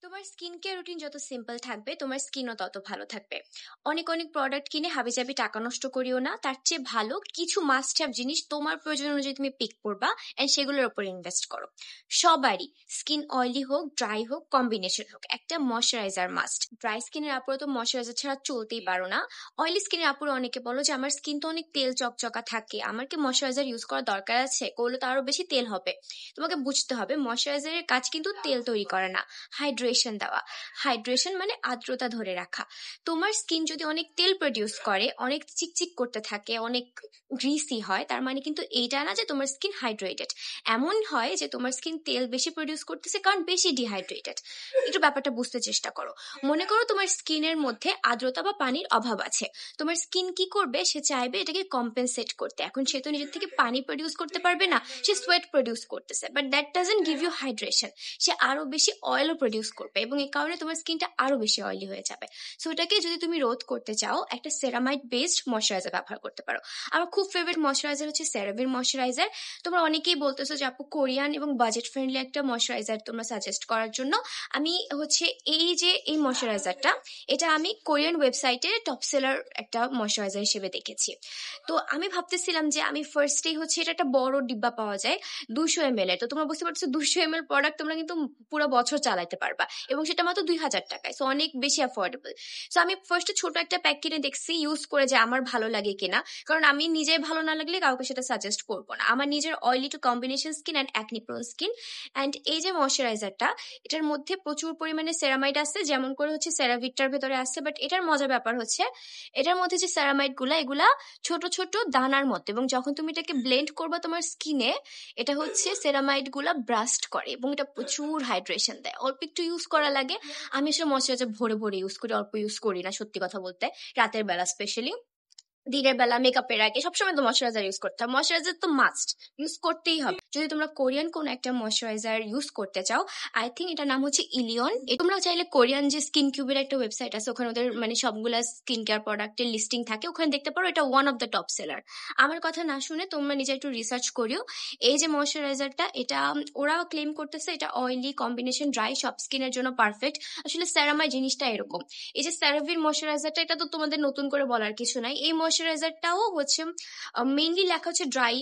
তোমার skin care routine যত simple থাকবে তোমার স্কিনও তত ভালো থাকবে। অনেক অনেক প্রোডাক্ট কিনে হাবিজাবি টাকা নষ্ট করিও না, তার চেয়ে ভালো কিছু মাস্ট হ্যাভ জিনিস তোমার প্রয়োজন অনুযায়ী তুমি পিক করবা এন্ড সেগুলোর উপর ইনভেস্ট করো। সবারই স্কিন অয়েলি হোক ড্রাই হোক কম্বিনেশন হোক একটা ময়শ্চারাইজার মাস্ট। ড্রাই স্কিনের আপুরা তো ময়শ্চারাইজার ছাড়া চলতেই পারো না। অয়েলি স্কিনের আপুরা অনেকে বলো যে আমার স্কিন তো অনেক তেল চকচকা থাকে, আমার কি ময়শ্চারাইজার ইউজ করার দরকার আছে, করলে তো আরো বেশি তেল হবে। তোমাকে বুঝতে হবে ময়শ্চারাইজারের কাজ কিন্তু তেল তৈরি করে না, হাইড্রেশন দেওয়া। হাইড্রেশন মানে আর্দ্রতা ধরে রাখা। তোমার স্কিন যদি অনেক তেল প্রডিউস করে, অনেক চিকচিক করতে থাকে, অনেক গ্রিসি হয়, তার মানে কিন্তু এইটা না যে তোমার স্কিন হাইড্রেটেড। এমন হয় যে তোমার স্কিন তেল বেশি প্রডিউস করতেছে কারণ বেশি ডিহাইড্রেটেড। একটু ব্যাপারটা বুঝতে চেষ্টা করো। মনে করো তোমার স্কিনের মধ্যে আর্দ্রতা বা পানির অভাব আছে, তোমার স্কিন কি করবে, সে চাইবে এটাকে কম্পেনসেট করতে। এখন সে তো নিজের থেকে পানি প্রডিউস করতে পারবে না, সে সোয়েট প্রডিউস করতেছে, but that doesn't give you hydration. সে আরো বেশি অয়েলও প্রডিউস করবে এবং এই কারণে তোমার স্কিনটা আরো বেশি অয়েলি হয়ে যাবে। সো এটাকে যদি তুমি রোধ করতে চাও একটা সেরামাইড বেসড ময়শ্চারাইজার ব্যবহার করতে পারো। আমার খুব ফেভারিট ময়শ্চারাইজার হচ্ছে সেরাভির ময়শ্চারাইজার। তোমরা অনেকেই বলতেছো যে আপু কোরিয়ান এবং বাজেট ফ্রেন্ডলি একটা ময়শ্চারাইজার তোমরা সাজেস্ট করার জন্য। আমি হচ্ছে এই ময়শ্চারাইজারটা, এটা আমি কোরিয়ান ওয়েবসাইটে টপ সেলার একটা ময়শ্চারাইজার হিসেবে দেখেছি। তো আমি ভাবতেছিলাম যে আমি ফার্স্টেই হচ্ছে, এটা একটা বড় ডিব্বা পাওয়া যায় 200 ml এর। তো তোমরা বুঝতে পারছো 200 ml প্রোডাক্ট তোমরা কিন্তু পুরো বছর চালাতে পারবা এবং সেটা মাত্র 2000 টাকায়। সো অনেক বেশি অ্যাফোর্ডেবল। সো আমি ফার্স্টে ছোট একটা প্যাক কিনে দেখছি, ইউজ করে যে আমার ভালো লাগে কিনা, কারণ আমি নিজে ভালো না লাগলে কাউকে সেটা সাজেস্ট করবো না। আমার নিজের oily two combination skin and acne prone skin. And এই যে ময়শ্চারাইজারটা, এটার মধ্যে প্রচুর পরিমাণে সেরামাইড আছে, যেমন করে হচ্ছে সেরাভিকটার ভেতরে আছে। বাট এটার মজার ব্যাপার হচ্ছে এটার মধ্যে যে সেরামাইড গুলা, এগুলা ছোট ছোট দানার মতো, এবং যখন তুমি এটাকে ব্লেন্ড করবা তোমার স্কিনে, এটা হচ্ছে সেরামাইড গুলা ব্রাস্ট করে এবং এটা প্রচুর হাইড্রেশন দেয়। অল্প একটু ইউজ করা লাগে। আমি আসলে ময়শ্চারাইজার ভরে ভরে ইউজ করি, অল্প ইউজ করি না সত্যি কথা বলতে, রাতের বেলা স্পেশালি। দিনের বেলা মেকআপের আগে সবসময় তো ময়শ্চারাইজার ইউজ করতে হবে, ময়শ্চারাইজার তো মাস্ট ইউজ করতেই হবে। যদি তোমরা কোরিয়ান কোন একটা ময়শ্চারাইজার ইউজ করতে চাও, আই থিঙ্ক এটার নাম হচ্ছে ইলিয়ন। তোমরা চাইলে কোরিয়ান যে স্কিন কিউবের একটা ওয়েবসাইট আছে, ওখানে ওদের মানে সবগুলা স্কিন কেয়ার প্রোডাক্টের লিস্টিং থাকে, ওখানে দেখতে পারো। এটা one of the top seller. আমার কথা না শুনে তোমরা নিজে একটু রিসার্চ করিও। এই যে ময়শ্চারাইজারটা, এটা ওরা ক্লেম করতেছে এটা অয়েলি কম্বিনেশন ড্রাই সব স্কিনের জন্য পারফেক্ট। আসলে সেরামাই জিনিসটা এরকম। এই যে সেরাভির ময়শ্চারাইজারটা, এটা তো তোমাদের নতুন করে বলার কিছু নাই। এই ময়শ্চারাইজারটাও হচ্ছে মেইনলি লেখা হচ্ছে ড্রাই,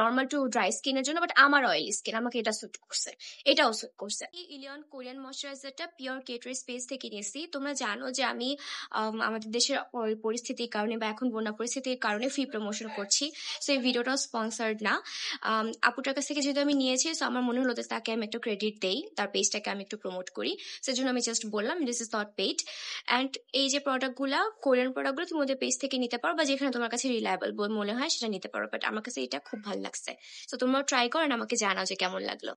নর্মাল টু ড্রাই স্কিনের জন্য, বাট আমার অয়েলি স্কিন, আমাকে এটা স্যুট করছে, এটাও স্যুট করছে। এই ইলিয়ন কোরিয়ান ময়শ্চারাইজারটা পিওর কেটরি স্পেস থেকে নিয়েছি। তোমরা জানো যে আমি আমাদের দেশের পরিস্থিতির কারণে বা এখন বন্যা পরিস্থিতির কারণে ফ্রি প্রমোশন করছি। সো এই ভিডিওটাও স্পন্সার্ড না। আপুটার কাছ থেকে যেহেতু আমি নিয়েছি, সো আমার মনে হলো যে তাকে আমি একটু ক্রেডিট দেই, তার পেজটাকে আমি একটু প্রমোট করি, সেজন্য আমি জাস্ট বললাম this is not paid. And এই যে প্রোডাক্টগুলা, কোরিয়ান প্রোডাক্টগুলো তুমি ওদের পেজ থেকে নিতে পারো, বা যেখানে তোমার কাছে রিলায়েবল মনে হয় সেটা নিতে পারো। বাট আমার কাছে এটা খুব ভালো লাগছে। তো তোমরাও ট্রাই করো, আমাকে জানাও যে কেমন লাগলো।